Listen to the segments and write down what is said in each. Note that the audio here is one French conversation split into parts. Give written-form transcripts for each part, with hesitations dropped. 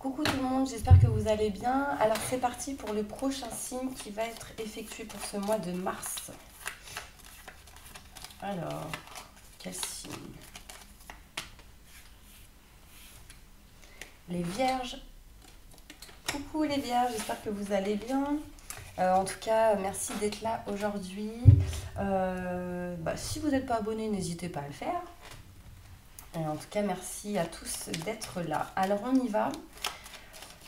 Coucou tout le monde, j'espère que vous allez bien. Alors c'est parti pour le prochain signe qui va être effectué pour ce mois de mars. Alors, quel signe? Les Vierges. Coucou les Vierges, j'espère que vous allez bien. En tout cas, merci d'être là aujourd'hui. Si vous n'êtes pas abonné, n'hésitez pas à le faire. En tout cas, merci à tous d'être là. Alors on y va.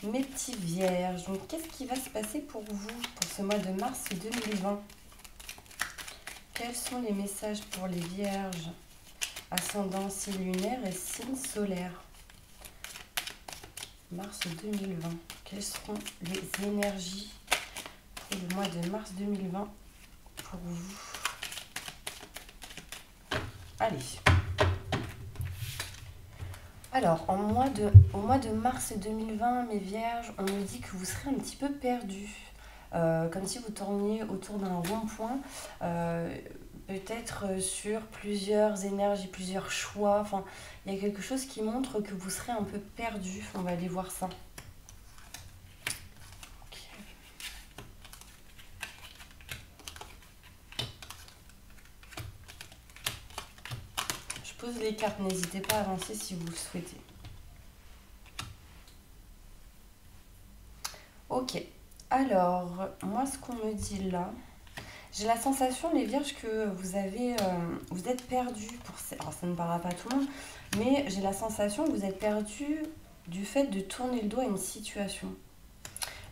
Mes petits vierges, donc qu'est-ce qui va se passer pour vous pour ce mois de mars 2020? Quels sont les messages pour les vierges, ascendant signe lunaire et signe solaire? Mars 2020, quelles seront les énergies pour le mois de mars 2020 pour vous? Allez. Alors, au mois de mars 2020, mes vierges, on me dit que vous serez un petit peu perdus. Comme si vous tourniez autour d'un rond-point, peut-être sur plusieurs énergies, plusieurs choix. Enfin, il y a quelque chose qui montre que vous serez un peu perdu. On va aller voir ça. Je pose les cartes, n'hésitez pas à avancer si vous le souhaitez. Ok, alors, moi ce qu'on me dit là, j'ai la sensation, les vierges, que vous êtes perdus. Alors ça ne parlera pas à tout le monde, mais j'ai la sensation que vous êtes perdus du fait de tourner le dos à une situation.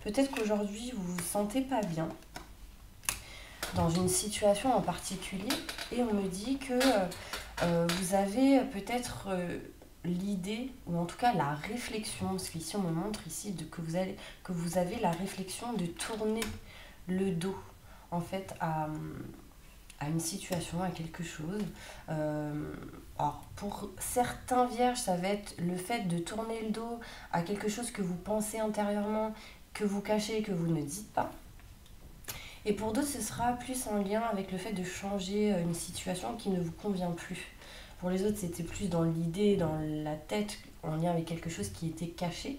Peut-être qu'aujourd'hui, vous ne vous sentez pas bien dans une situation en particulier, et on me dit que vous avez peut-être l'idée, ou en tout cas la réflexion, parce qu'ici on me montre ici que vous avez la réflexion de tourner le dos en fait à une situation, à quelque chose. Alors pour certains vierges, ça va être le fait de tourner le dos à quelque chose que vous pensez intérieurement, que vous cachez et que vous ne dites pas. Et pour d'autres, ce sera plus en lien avec le fait de changer une situation qui ne vous convient plus. Pour les autres, c'était plus dans l'idée, dans la tête, en lien avec quelque chose qui était caché.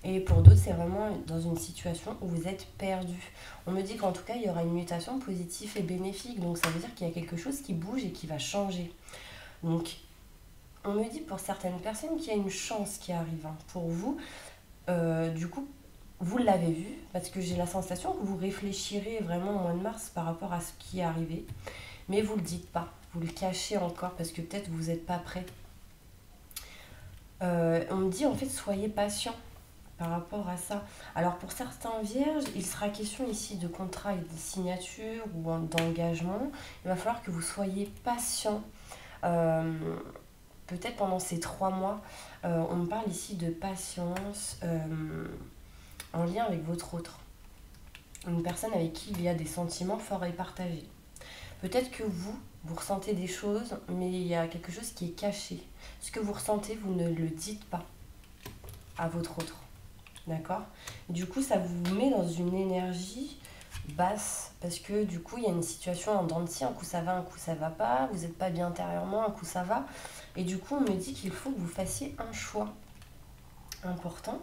Et pour d'autres, c'est vraiment dans une situation où vous êtes perdu. On me dit qu'en tout cas, il y aura une mutation positive et bénéfique. Donc ça veut dire qu'il y a quelque chose qui bouge et qui va changer. Donc on me dit pour certaines personnes qu'il y a une chance qui arrive. Pour vous, du coup, vous l'avez vu, parce que j'ai la sensation que vous réfléchirez vraiment au mois de mars par rapport à ce qui est arrivé. Mais vous ne le dites pas, vous le cachez encore, parce que peut-être vous n'êtes pas prêt. On me dit en fait, soyez patient par rapport à ça. Alors pour certains vierges, il sera question ici de contrat et de signature ou d'engagement. Il va falloir que vous soyez patient. Peut-être pendant ces 3 mois, on me parle ici de patience en lien avec votre autre. Une personne avec qui il y a des sentiments forts et partagés. Peut-être que vous ressentez des choses, mais il y a quelque chose qui est caché. Ce que vous ressentez, vous ne le dites pas à votre autre. D'accord? Du coup, ça vous met dans une énergie basse, parce que du coup, il y a une situation en dents de scie, un coup ça va, un coup ça va pas, vous n'êtes pas bien intérieurement, un coup ça va. Et du coup, on me dit qu'il faut que vous fassiez un choix important.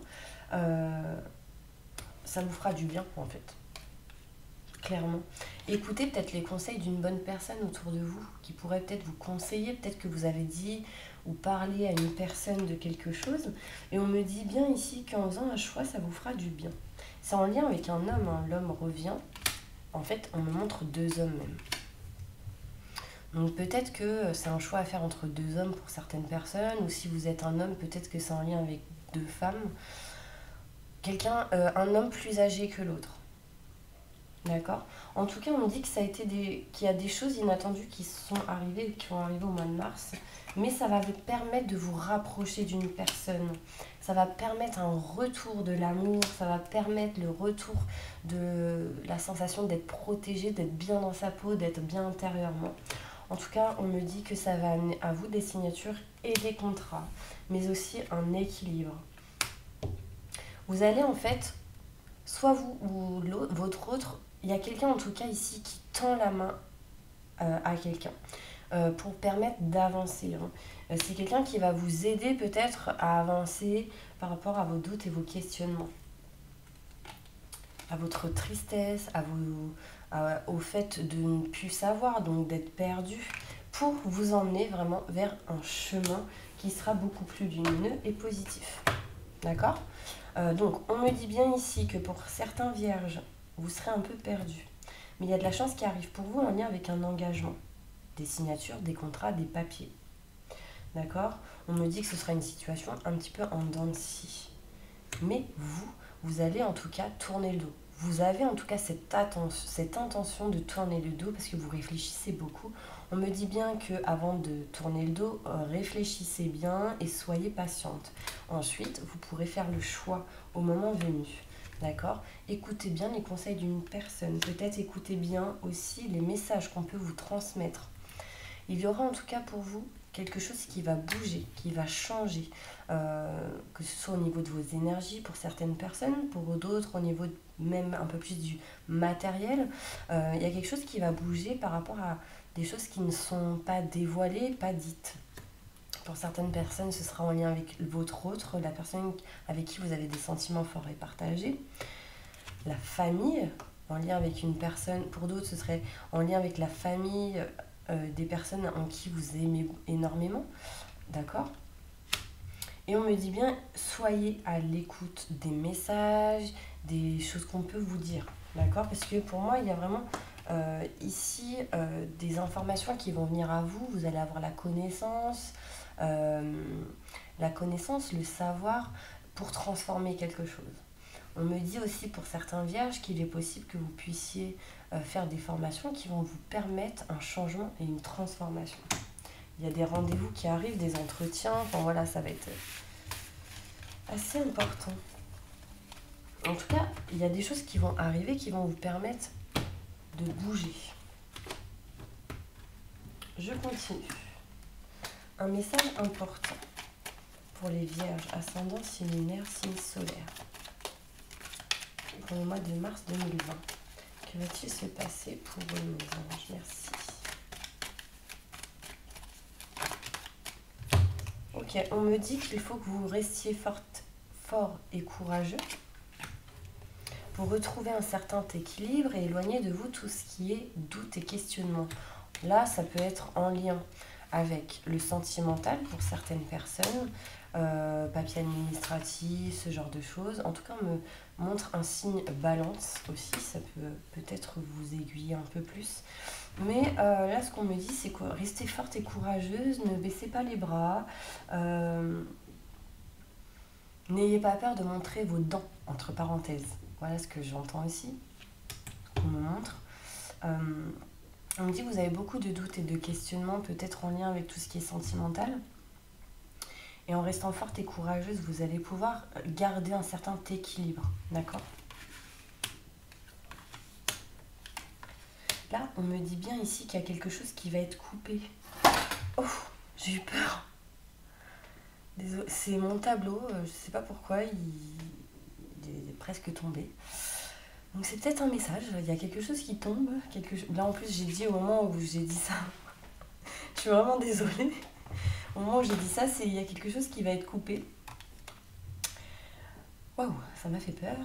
Ça vous fera du bien, en fait. Clairement. Écoutez peut-être les conseils d'une bonne personne autour de vous qui pourrait peut-être vous conseiller, peut-être que vous avez dit ou parlé à une personne de quelque chose, et on me dit bien ici qu'en faisant un choix, ça vous fera du bien. C'est en lien avec un homme, hein. L'homme revient. En fait, on me montre 2 hommes même. Donc peut-être que c'est un choix à faire entre 2 hommes pour certaines personnes, ou si vous êtes un homme, peut-être que c'est en lien avec 2 femmes. Un homme plus âgé que l'autre. D'accord. En tout cas, on me dit que qu'il y a des choses inattendues qui sont arrivées, qui vont arriver au mois de mars. Mais ça va vous permettre de vous rapprocher d'une personne. Ça va permettre un retour de l'amour. Ça va permettre le retour de la sensation d'être protégé, d'être bien dans sa peau, d'être bien intérieurement. En tout cas, on me dit que ça va amener à vous des signatures et des contrats, mais aussi un équilibre. Vous allez en fait, soit vous ou votre autre, il y a quelqu'un en tout cas ici qui tend la main à quelqu'un pour permettre d'avancer. C'est quelqu'un qui va vous aider peut-être à avancer par rapport à vos doutes et vos questionnements, à votre tristesse, au fait de ne plus savoir, donc d'être perdu, pour vous emmener vraiment vers un chemin qui sera beaucoup plus lumineux et positif. D'accord ? Donc, on me dit bien ici que pour certains vierges, vous serez un peu perdu. Mais il y a de la chance qui arrive pour vous en lien avec un engagement, des signatures, des contrats, des papiers. D'accord ? On me dit que ce sera une situation un petit peu en dents de scie. Mais vous allez en tout cas tourner le dos. Vous avez en tout cas cette intention de tourner le dos parce que vous réfléchissez beaucoup. On me dit bien qu'avant de tourner le dos, réfléchissez bien et soyez patiente. Ensuite, vous pourrez faire le choix au moment venu. D'accord ? Écoutez bien les conseils d'une personne. Peut-être écoutez bien aussi les messages qu'on peut vous transmettre. Il y aura en tout cas pour vous quelque chose qui va bouger, qui va changer, que ce soit au niveau de vos énergies pour certaines personnes, pour d'autres au niveau même un peu plus du matériel. Il y a quelque chose qui va bouger par rapport à des choses qui ne sont pas dévoilées, pas dites. Pour certaines personnes, ce sera en lien avec votre autre, la personne avec qui vous avez des sentiments forts et partagés. La famille, en lien avec une personne. Pour d'autres, ce serait en lien avec la famille, des personnes en qui vous aimez énormément. D'accord ? Et on me dit bien, soyez à l'écoute des messages, des choses qu'on peut vous dire. D'accord ? Parce que pour moi, il y a vraiment ici des informations qui vont venir à vous. Vous allez avoir la connaissance, le savoir pour transformer quelque chose. On me dit aussi pour certains vierges qu'il est possible que vous puissiez faire des formations qui vont vous permettre un changement et une transformation. Il y a des rendez-vous qui arrivent, des entretiens, enfin voilà, ça va être assez important. En tout cas, il y a des choses qui vont arriver qui vont vous permettre de bouger. Je continue. Un message important pour les vierges, ascendant, signe lunaire, signe solaire. Pour le mois de mars 2020. Que va-t-il se passer pour eux, mes anges? Merci. Ok, on me dit qu'il faut que vous restiez fort et courageux pour retrouver un certain équilibre et éloigner de vous tout ce qui est doute et questionnement. Là, ça peut être en lien avec le sentimental pour certaines personnes, papier administratif, ce genre de choses. En tout cas, on me montre un signe balance aussi, ça peut peut-être vous aiguiller un peu plus. Mais là, ce qu'on me dit, c'est que restez forte et courageuse, ne baissez pas les bras, n'ayez pas peur de montrer vos dents, entre parenthèses. Voilà ce que j'entends ici, qu'on me montre. On me dit que vous avez beaucoup de doutes et de questionnements, peut-être en lien avec tout ce qui est sentimental. Et en restant forte et courageuse, vous allez pouvoir garder un certain équilibre. D'accord ? Là, on me dit bien ici qu'il y a quelque chose qui va être coupé. Oh, j'ai eu peur. Désolée, c'est mon tableau, je ne sais pas pourquoi, il est presque tombé. Donc c'est peut-être un message, il y a quelque chose qui tombe. Là en plus j'ai dit au moment où j'ai dit ça, je suis vraiment désolée. Au moment où j'ai dit ça, il y a quelque chose qui va être coupé. Waouh, ça m'a fait peur.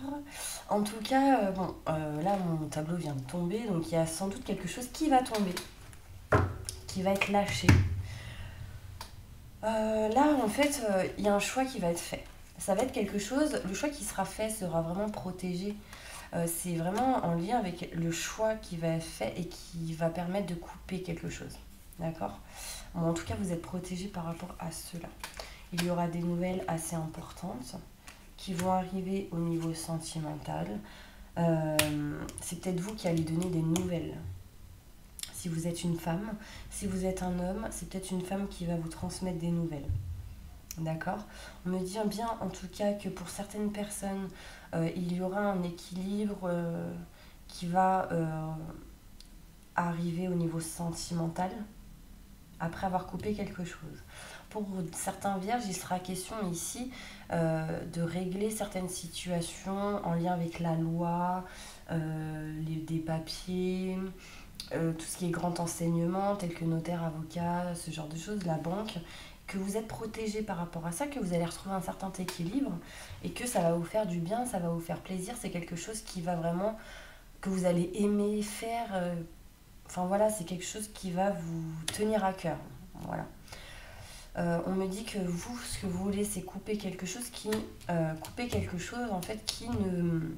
En tout cas, là mon tableau vient de tomber, donc il y a sans doute quelque chose qui va tomber, qui va être lâché. Là en fait, il y a un choix qui va être fait. Ça va être quelque chose, le choix qui sera fait sera vraiment protégé. C'est vraiment en lien avec le choix qui va être fait et qui va permettre de couper quelque chose. D'accord ? Bon, en tout cas, vous êtes protégé par rapport à cela. Il y aura des nouvelles assez importantes qui vont arriver au niveau sentimental. C'est peut-être vous qui allez donner des nouvelles. Si vous êtes une femme, si vous êtes un homme, c'est peut-être une femme qui va vous transmettre des nouvelles. D'accord ? On me dit bien en tout cas que pour certaines personnes, il y aura un équilibre qui va arriver au niveau sentimental après avoir coupé quelque chose. Pour certains vierges, il sera question ici de régler certaines situations en lien avec la loi, des papiers, tout ce qui est grand enseignement, tel que notaire, avocat, ce genre de choses, la banque, que vous êtes protégé par rapport à ça, que vous allez retrouver un certain équilibre et que ça va vous faire du bien, ça va vous faire plaisir. C'est quelque chose qui va vraiment, que vous allez aimer faire. Enfin voilà, c'est quelque chose qui va vous tenir à cœur. Voilà. On me dit que vous, ce que vous voulez, c'est couper quelque chose en fait qui ne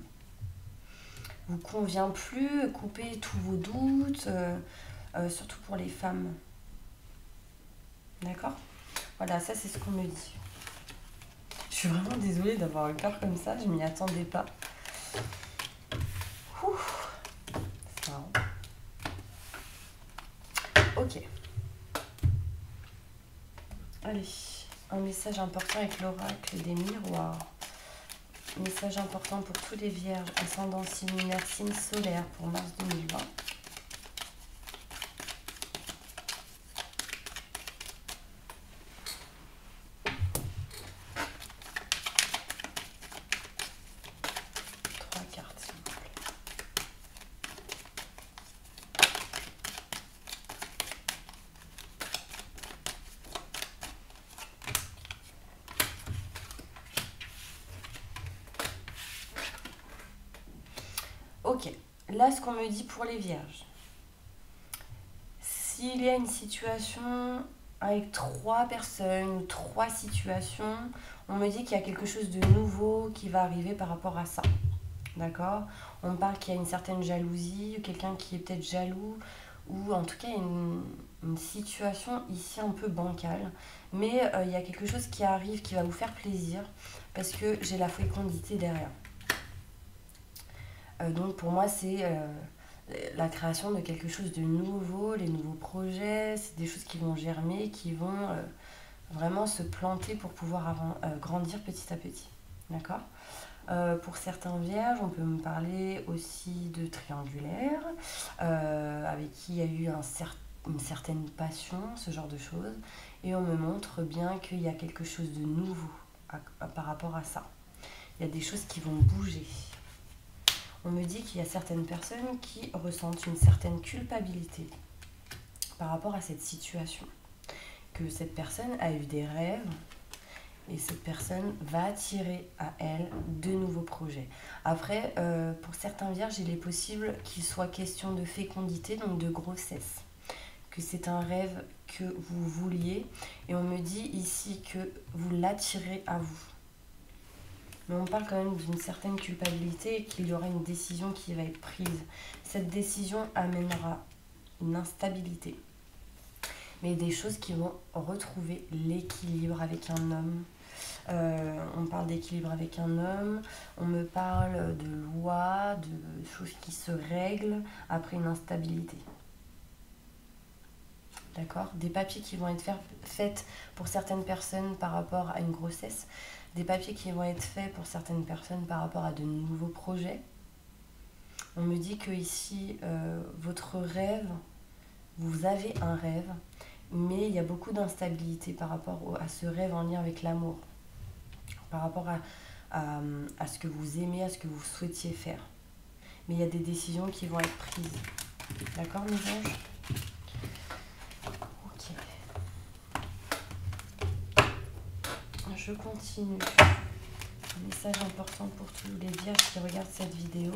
vous convient plus, couper tous vos doutes, surtout pour les femmes. D'accord? Voilà, ça c'est ce qu'on me dit. Je suis vraiment désolée d'avoir un cœur comme ça, je m'y attendais pas. Ouh. C'est marrant. Ok. Allez, un message important avec l'oracle des miroirs. Message important pour tous les vierges, ascendant signe lunaire, signe solaire pour mars 2020. Trois cartes, s'il vous plaît. Ok, là ce qu'on me dit pour les vierges. S'il y a une situation avec 3 personnes ou 3 situations, on me dit qu'il y a quelque chose de nouveau qui va arriver par rapport à ça. D'accord? On me parle qu'il y a une certaine jalousie, ou quelqu'un qui est peut-être jaloux, ou en tout cas une situation ici un peu bancale. Mais il y a quelque chose qui arrive qui va vous faire plaisir, parce que j'ai la fécondité derrière. Donc pour moi, c'est la création de quelque chose de nouveau, les nouveaux projets, c'est des choses qui vont germer, qui vont vraiment se planter pour pouvoir grandir petit à petit. D'accord? Pour certains vierges, on peut me parler aussi de triangulaire, avec qui il y a eu une certaine passion, ce genre de choses. Et on me montre bien qu'il y a quelque chose de nouveau par rapport à ça. Il y a des choses qui vont bouger. On me dit qu'il y a certaines personnes qui ressentent une certaine culpabilité par rapport à cette situation. Que cette personne a eu des rêves et cette personne va attirer à elle de nouveaux projets. Après, pour certains vierges, il est possible qu'il soit question de fécondité, donc de grossesse. Que c'est un rêve que vous vouliez et on me dit ici que vous l'attirez à vous. Mais on parle quand même d'une certaine culpabilité et qu'il y aura une décision qui va être prise. Cette décision amènera une instabilité, mais des choses qui vont retrouver l'équilibre avec un homme. On parle d'équilibre avec un homme, on me parle de loi, de choses qui se règlent après une instabilité. D'accord? Des papiers qui vont être faits pour certaines personnes par rapport à une grossesse, des papiers qui vont être faits pour certaines personnes par rapport à de nouveaux projets. On me dit que ici, votre rêve, vous avez un rêve, mais il y a beaucoup d'instabilité par rapport à ce rêve en lien avec l'amour, par rapport à ce que vous aimez, à ce que vous souhaitiez faire. Mais il y a des décisions qui vont être prises. D'accord, mes anges? Ok. Je continue. Un message important pour tous les vierges qui regardent cette vidéo.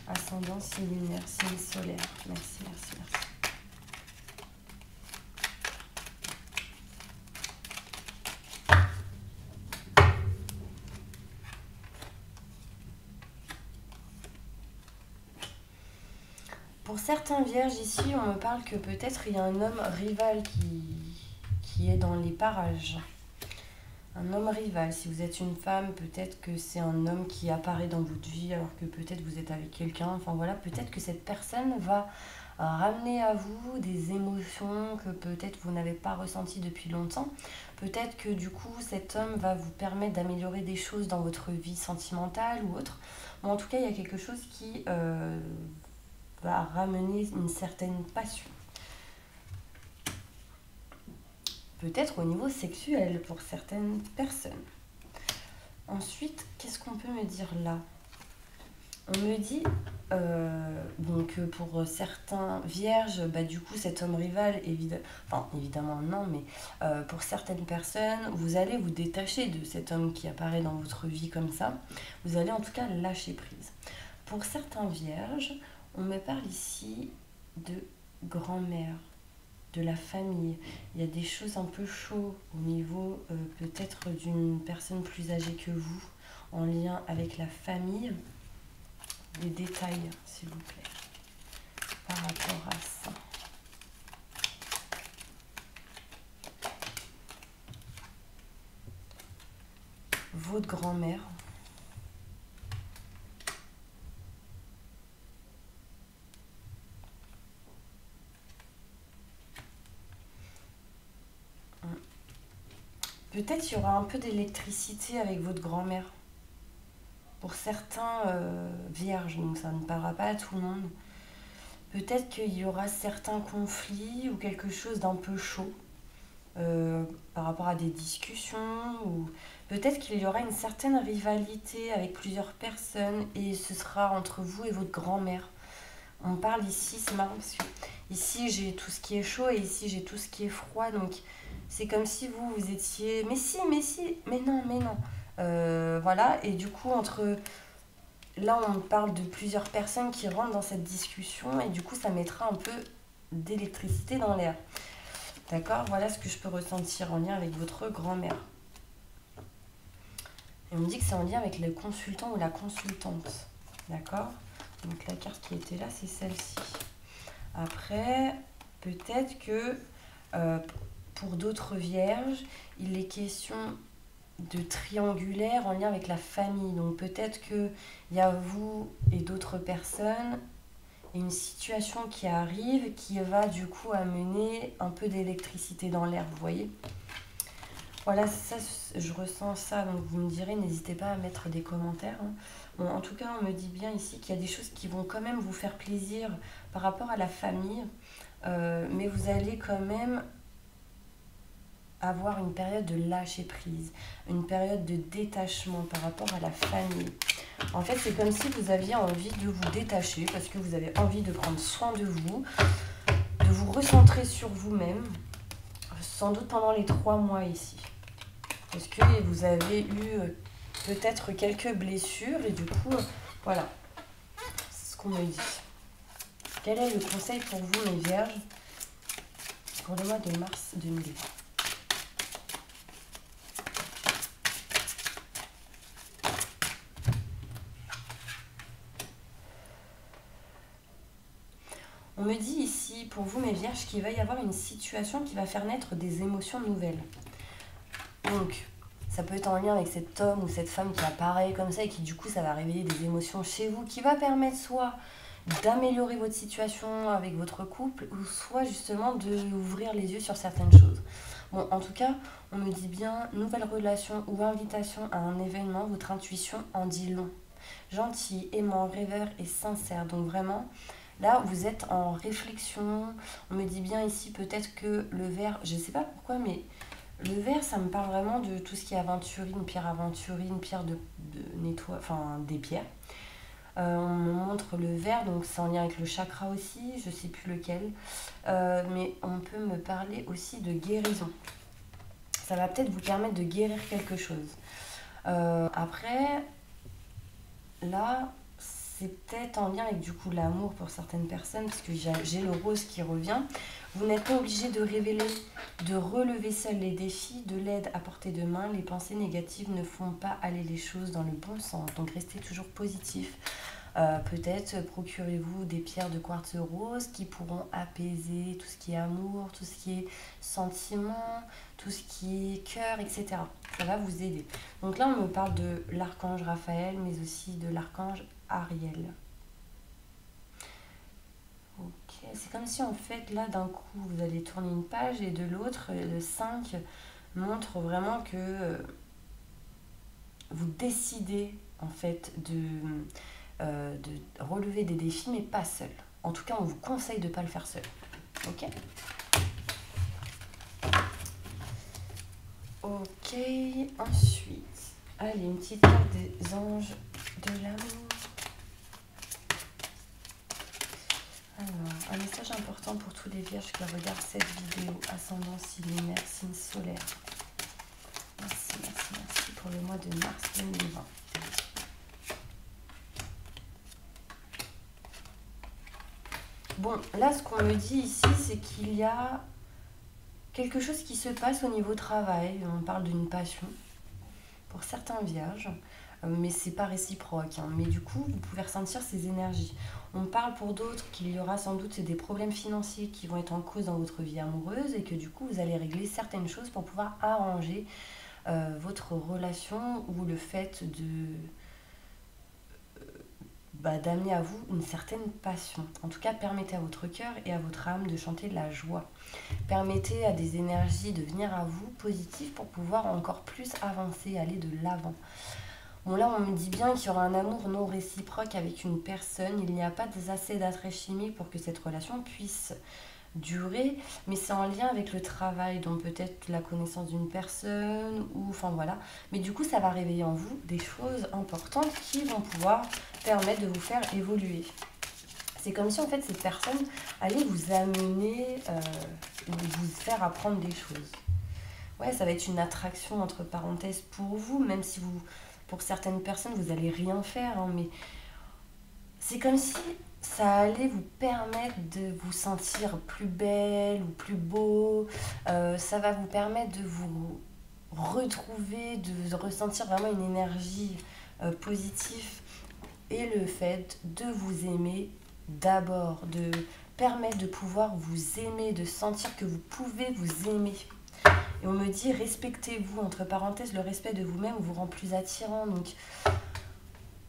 Ascendant, signe lunaire, signe solaire. Merci, merci, merci. Pour certains vierges ici, on me parle que peut-être il y a un homme rival qui est dans les parages. Un homme rival. Si vous êtes une femme, peut-être que c'est un homme qui apparaît dans votre vie alors que peut-être vous êtes avec quelqu'un. Enfin voilà, peut-être que cette personne va ramener à vous des émotions que peut-être vous n'avez pas ressenties depuis longtemps. Peut-être que du coup, cet homme va vous permettre d'améliorer des choses dans votre vie sentimentale ou autre. Mais en tout cas, il y a quelque chose qui va ramener une certaine passion. Peut-être au niveau sexuel pour certaines personnes. Ensuite, qu'est-ce qu'on peut me dire là? On me dit Donc pour certains vierges, bah, du coup cet homme rival, enfin évidemment non, mais pour certaines personnes, vous allez vous détacher de cet homme qui apparaît dans votre vie comme ça. Vous allez en tout cas lâcher prise. Pour certains vierges, on me parle ici de grand-mère, de la famille. Il y a des choses un peu chaudes au niveau peut-être d'une personne plus âgée que vous, en lien avec la famille. Des détails, s'il vous plaît, par rapport à ça. Votre grand-mère. Peut-être qu'il y aura un peu d'électricité avec votre grand-mère. Pour certains vierges, donc ça ne parlera pas à tout le monde. Peut-être qu'il y aura certains conflits ou quelque chose d'un peu chaud par rapport à des discussions. Ou peut-être qu'il y aura une certaine rivalité avec plusieurs personnes et ce sera entre vous et votre grand-mère. On parle ici, c'est marrant parce que ici j'ai tout ce qui est chaud et ici j'ai tout ce qui est froid. Donc c'est comme si vous étiez... Mais si, mais non, mais non. Voilà, et du coup, là, on parle de plusieurs personnes qui rentrent dans cette discussion et du coup, ça mettra un peu d'électricité dans l'air. D'accord? Voilà ce que je peux ressentir en lien avec votre grand-mère. Et on me dit que c'est en lien avec le consultant ou la consultante. D'accord? Donc la carte qui était là, c'est celle-ci. Après, peut-être que pour d'autres vierges, il est question de triangulaire en lien avec la famille. Donc peut-être qu'il y a vous et d'autres personnes et une situation qui arrive qui va du coup amener un peu d'électricité dans l'air, vous voyez. Voilà, ça, je ressens ça, donc vous me direz, n'hésitez pas à mettre des commentaires. Hein. Bon, en tout cas, on me dit bien ici qu'il y a des choses qui vont quand même vous faire plaisir par rapport à la famille, mais vous allez quand même avoir une période de lâcher prise, une période de détachement par rapport à la famille. En fait, c'est comme si vous aviez envie de vous détacher parce que vous avez envie de prendre soin de vous recentrer sur vous-même, sans doute pendant les 3 mois ici. Parce que vous avez eu peut-être quelques blessures et du coup, voilà, c'est ce qu'on me dit. Quel est le conseil pour vous, mes vierges, pour le mois de mars 2020 ? On me dit ici, pour vous mes vierges, qu'il va y avoir une situation qui va faire naître des émotions nouvelles. Donc, ça peut être en lien avec cet homme ou cette femme qui apparaît comme ça et qui du coup, ça va réveiller des émotions chez vous, qui va permettre soit d'améliorer votre situation avec votre couple ou soit justement d'ouvrir les yeux sur certaines choses. Bon, en tout cas, on me dit bien, nouvelle relation ou invitation à un événement, votre intuition en dit long. Gentil, aimant, rêveur et sincère. Donc vraiment... Là, vous êtes en réflexion. On me dit bien ici peut-être que le verre, je ne sais pas pourquoi, mais le verre, ça me parle vraiment de tout ce qui est aventurine, pierre de nettoie, enfin des pierres. On me montre le verre, donc c'est en lien avec le chakra aussi, je ne sais plus lequel. Mais on peut me parler aussi de guérison. Ça va peut-être vous permettre de guérir quelque chose. Après, là... c'est peut-être en lien avec du coup l'amour pour certaines personnes, parce que j'ai le rose qui revient. Vous n'êtes pas obligé de révéler, de relever seul les défis, de l'aide à portée de main. Les pensées négatives ne font pas aller les choses dans le bon sens, donc restez toujours positif. Peut-être procurez-vous des pierres de quartz rose qui pourront apaiser tout ce qui est amour, tout ce qui est sentiment, tout ce qui est cœur, etc. Ça va vous aider. Donc là, on me parle de l'archange Raphaël, mais aussi de l'archange Ariel. Ok, c'est comme si en fait là d'un coup vous allez tourner une page et de l'autre, le 5 montre vraiment que vous décidez en fait de relever des défis, mais pas seul. En tout cas, on vous conseille de ne pas le faire seul. Ok ? Ok, ensuite, allez, une petite carte des anges de l'amour. important pour tous les vierges qui regardent cette vidéo? Ascendant, signe lunaire, signe solaire. Merci, merci, merci pour le mois de mars 2020. Bon, là, ce qu'on me dit ici, c'est qu'il y a quelque chose qui se passe au niveau travail. On parle d'une passion pour certains vierges, mais c'est pas réciproque. Mais du coup, vous pouvez ressentir ces énergies. On parle pour d'autres qu'il y aura sans doute des problèmes financiers qui vont être en cause dans votre vie amoureuse et que du coup, vous allez régler certaines choses pour pouvoir arranger votre relation ou le fait d'amener à vous une certaine passion. En tout cas, permettez à votre cœur et à votre âme de chanter de la joie. Permettez à des énergies de venir à vous positives pour pouvoir encore plus avancer, aller de l'avant. Bon, là, on me dit bien qu'il y aura un amour non réciproque avec une personne. Il n'y a pas assez d'attrait chimique pour que cette relation puisse durer, mais c'est en lien avec le travail, donc peut-être la connaissance d'une personne, ou enfin voilà. Mais du coup, ça va réveiller en vous des choses importantes qui vont pouvoir permettre de vous faire évoluer. C'est comme si en fait cette personne allait vous amener, vous faire apprendre des choses. Ouais, ça va être une attraction entre parenthèses pour vous, même si vous, pour certaines personnes, vous n'allez rien faire, hein, mais c'est comme si ça allait vous permettre de vous sentir plus belle ou plus beau. Ça va vous permettre de vous retrouver, de ressentir vraiment une énergie positive. Et le fait de vous aimer d'abord, de permettre de pouvoir vous aimer, de sentir que vous pouvez vous aimer. Et on me dit, respectez-vous, entre parenthèses, le respect de vous-même vous rend plus attirant. Donc,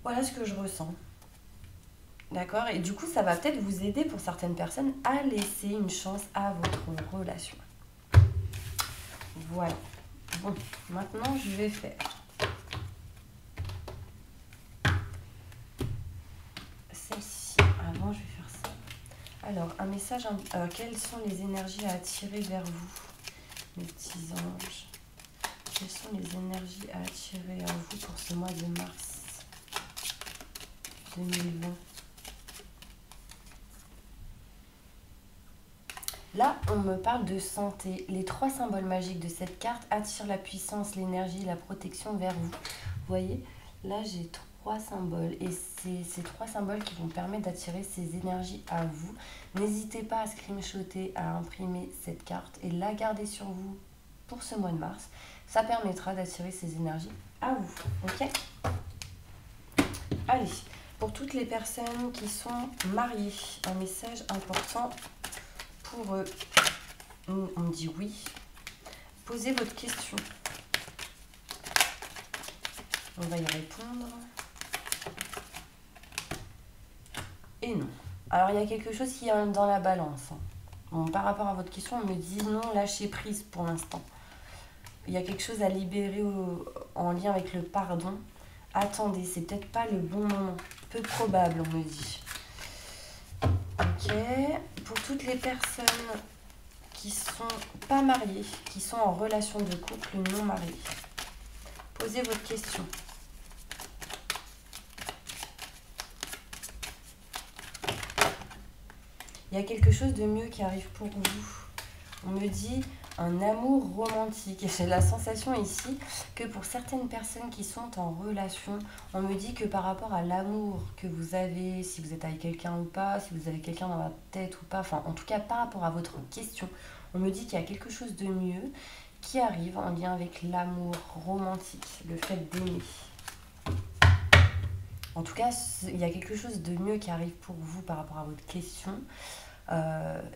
voilà ce que je ressens. D'accord? Et du coup, ça va peut-être vous aider pour certaines personnes à laisser une chance à votre relation. Voilà. Bon, maintenant, je vais faire celle-ci. Avant, je vais faire ça. Alors, un message. Quelles sont les énergies à attirer vers vous, mes petits anges? Quelles sont les énergies à attirer à vous pour ce mois de mars 2020? Là, on me parle de santé. Les 3 symboles magiques de cette carte attirent la puissance, l'énergie, la protection vers vous. Vous voyez, là, j'ai 3 symboles. Et c'est ces 3 symboles qui vont permettre d'attirer ces énergies à vous. N'hésitez pas à screenshotter, à imprimer cette carte et la garder sur vous pour ce mois de mars. Ça permettra d'attirer ces énergies à vous. Ok? Allez, pour toutes les personnes qui sont mariées, un message important pour eux. On me dit oui. Posez votre question. On va y répondre. Et non. Alors, il y a quelque chose qui est dans la balance. Bon, par rapport à votre question, on me dit non, lâchez prise pour l'instant. Il y a quelque chose à libérer en lien avec le pardon. Attendez, c'est peut-être pas le bon moment. Peu probable, on me dit. Ok. Pour toutes les personnes qui sont pas mariées, qui sont en relation de couple non mariée, posez votre question. Il y a quelque chose de mieux qui arrive pour vous. On me dit un amour romantique. Et j'ai la sensation ici que pour certaines personnes qui sont en relation, on me dit que par rapport à l'amour que vous avez, si vous êtes avec quelqu'un ou pas, si vous avez quelqu'un dans la tête ou pas, enfin en tout cas par rapport à votre question, on me dit qu'il y a quelque chose de mieux qui arrive en lien avec l'amour romantique, le fait d'aimer. En tout cas, il y a quelque chose de mieux qui arrive pour vous par rapport à votre question.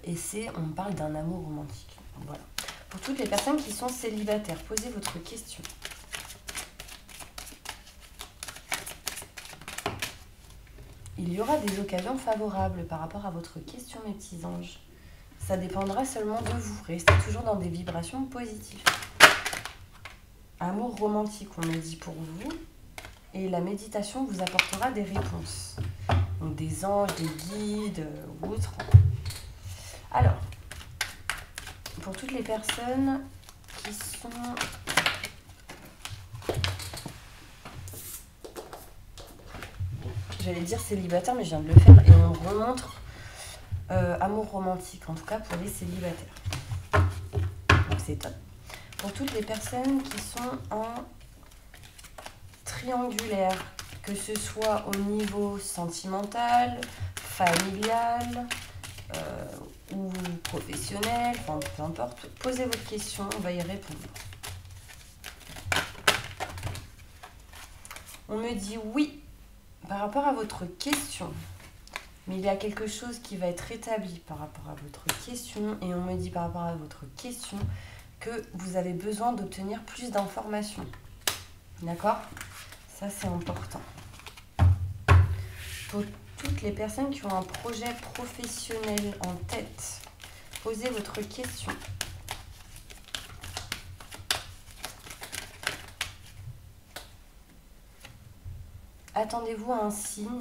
Et on parle d'un amour romantique. Voilà. Pour toutes les personnes qui sont célibataires, posez votre question. Il y aura des occasions favorables par rapport à votre question, mes petits anges. Ça dépendra seulement de vous. Restez toujours dans des vibrations positives. Amour romantique, on me dit pour vous. Et la méditation vous apportera des réponses. Donc des anges, des guides ou autres. Alors, pour toutes les personnes qui sont... J'allais dire célibataires, mais je viens de le faire. Et on remontre amour romantique, en tout cas pour les célibataires. Donc c'est top. Pour toutes les personnes qui sont en triangulaire, que ce soit au niveau sentimental, familial ou professionnel, enfin peu importe, posez votre question, on va y répondre. On me dit oui par rapport à votre question, mais il y a quelque chose qui va être établi par rapport à votre question et on me dit par rapport à votre question que vous avez besoin d'obtenir plus d'informations. D'accord ? Ça, c'est important. Pour toutes les personnes qui ont un projet professionnel en tête, posez votre question. Attendez-vous à un signe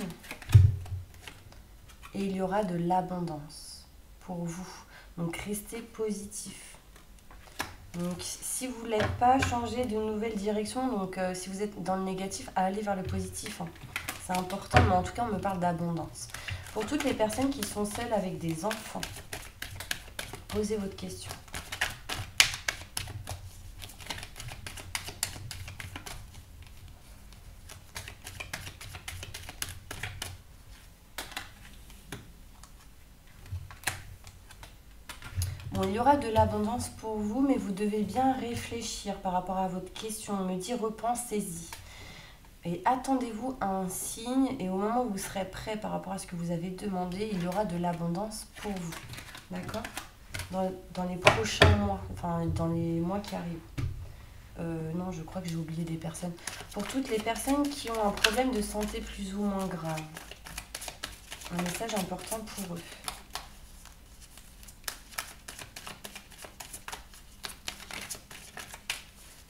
et il y aura de l'abondance pour vous. Donc, restez positif. Donc, si vous ne l'êtes pas, changez de nouvelle direction. Donc, si vous êtes dans le négatif, allez vers le positif. Hein. C'est important, mais en tout cas, on me parle d'abondance. Pour toutes les personnes qui sont seules avec des enfants, posez votre question. Bon, il y aura de l'abondance pour vous, mais vous devez bien réfléchir par rapport à votre question. On me dit repensez-y. Et attendez-vous à un signe et au moment où vous serez prêt par rapport à ce que vous avez demandé, il y aura de l'abondance pour vous. D'accord ? Dans les prochains mois, enfin dans les mois qui arrivent. Non, je crois que j'ai oublié des personnes. Pour toutes les personnes qui ont un problème de santé plus ou moins grave. Un message important pour eux.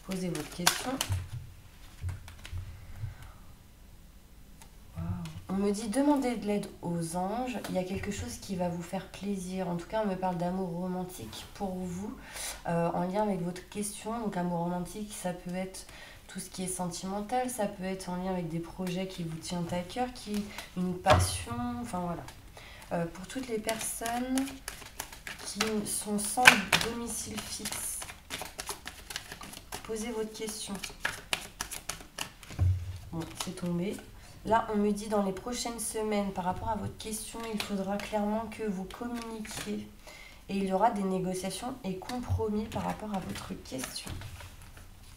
Posez votre question. Wow. On me dit demandez de l'aide aux anges. Il y a quelque chose qui va vous faire plaisir. En tout cas, on me parle d'amour romantique pour vous en lien avec votre question. Donc, amour romantique, ça peut être tout ce qui est sentimental. Ça peut être en lien avec des projets qui vous tiennent à cœur, une passion. Enfin, voilà. Pour toutes les personnes qui sont sans domicile fixe, posez votre question. Bon, c'est tombé. Là, on me dit dans les prochaines semaines, par rapport à votre question, il faudra clairement que vous communiquiez. Et il y aura des négociations et compromis par rapport à votre question.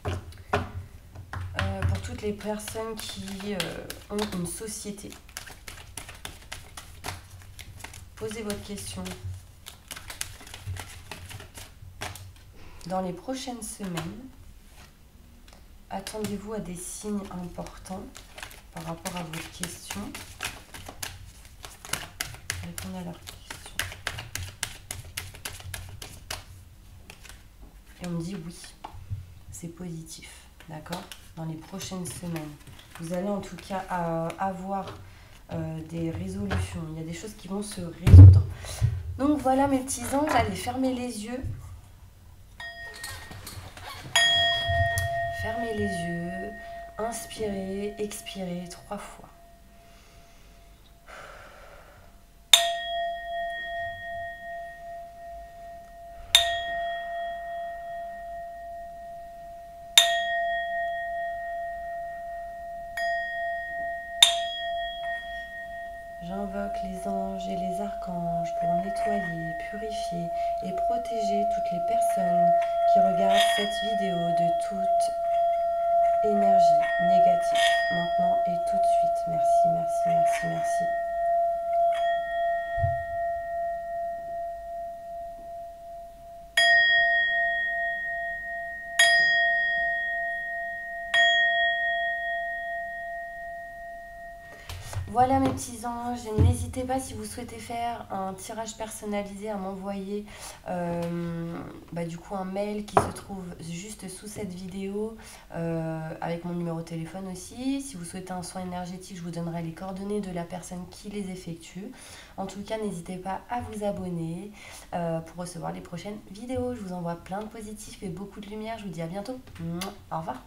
Pour toutes les personnes qui ont une société, posez votre question. Dans les prochaines semaines, attendez-vous à des signes importants par rapport à votre question. Répondez à leurs questions. Et on me dit oui, c'est positif, d'accord ? Dans les prochaines semaines, vous allez en tout cas avoir des résolutions. Il y a des choses qui vont se résoudre. Donc voilà mes petits anges, allez fermer les yeux. Fermez les yeux, inspirez, expirez 3 fois. J'invoque les anges et les archanges pour nettoyer, purifier et protéger toutes les personnes qui regardent cette vidéo de toute énergie négative, maintenant et tout de suite. Merci, merci, merci, merci. Voilà mes petits anges, n'hésitez pas si vous souhaitez faire un tirage personnalisé à m'envoyer du coup un mail qui se trouve juste sous cette vidéo avec mon numéro de téléphone aussi. Si vous souhaitez un soin énergétique, je vous donnerai les coordonnées de la personne qui les effectue. En tout cas, n'hésitez pas à vous abonner pour recevoir les prochaines vidéos. Je vous envoie plein de positifs et beaucoup de lumière. Je vous dis à bientôt. Au revoir.